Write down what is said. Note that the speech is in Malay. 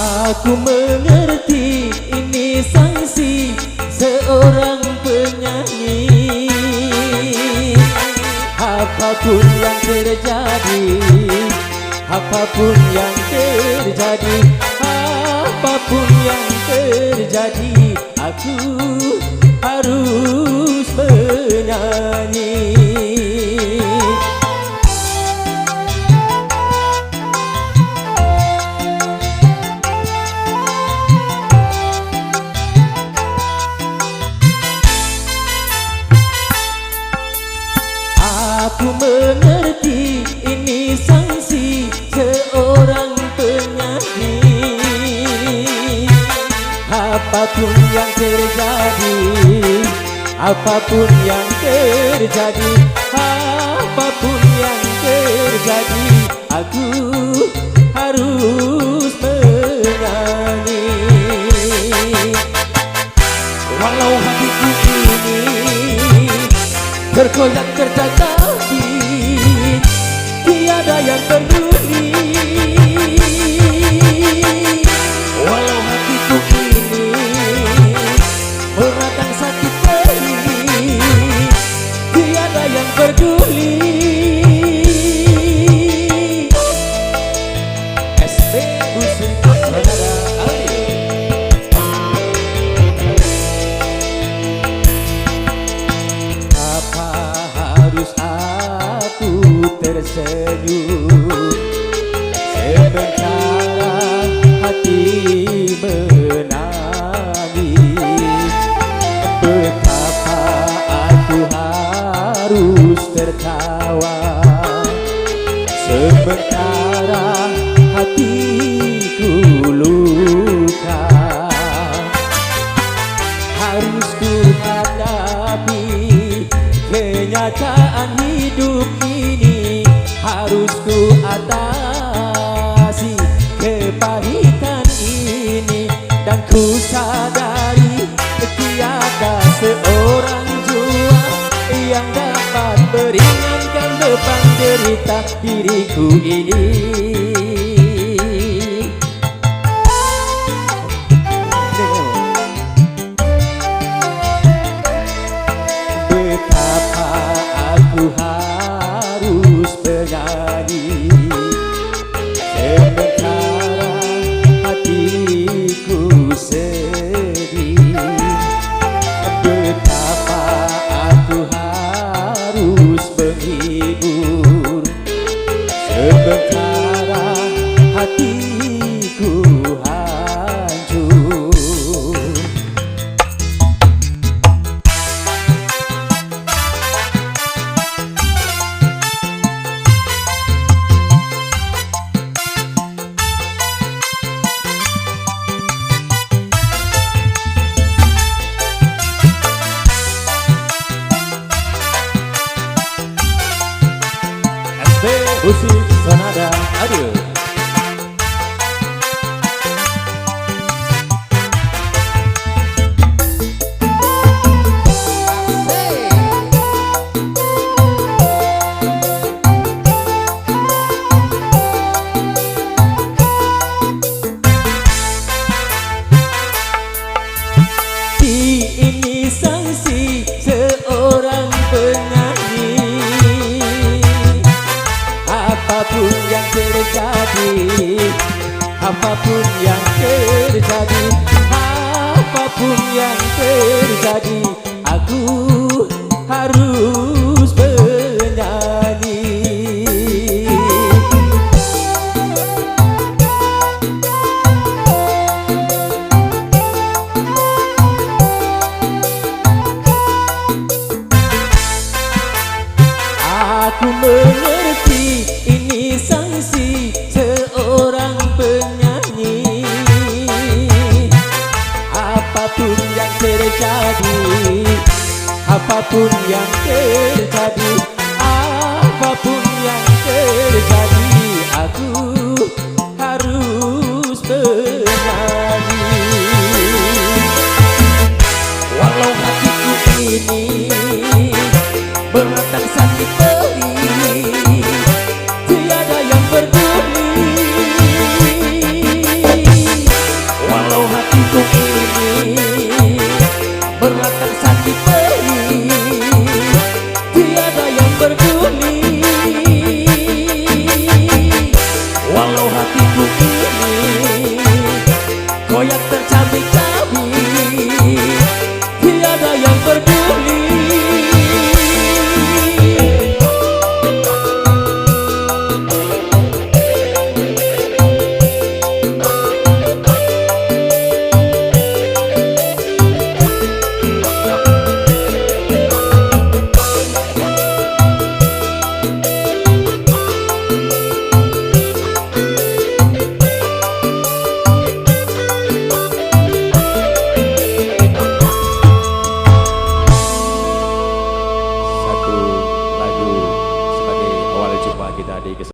Aku mengerti ini sanksi seorang penyanyi. Apapun yang terjadi, apapun yang terjadi, apapun yang terjadi, aku harus menyanyi. Aku mengerti ini sanksi seorang penyanyi. Apapun yang terjadi, apapun yang terjadi, apapun yang terjadi, aku harus menyanyi. Walau hatiku ini bergoyang tertatih, tiada yang peduli. Walau hatiku ini meradang sakit perih, tiada yang peduli. SB Usin Saudara Ali. Apa harus aku tersenyum sementara hati menangis? Betapa aku harus tertawa sementara hatiku luka. Harus ku hadapi kenyataan hidup ini, harus ku atasi kepahitan ini. Dan ku sadari tiada seorang jua yang dapat meringankan beban derita diriku ini. Betapa aku harus menyanyi sementara hatiku sedih. Betapa aku harus menghibur sementara hatiku hancur. Musik Sonada Audio. Ini sanksi seorang penyanyi. Apapun yang terjadi, apapun yang terjadi, apapun yang terjadi, aku harus menyanyi. Aku mengerti ini sanksi seorang penyanyi. Apapun yang terjadi, apapun yang terjadi, apapun yang terjadi, aku harus menyanyi. Walau hatiku ini meratang sakit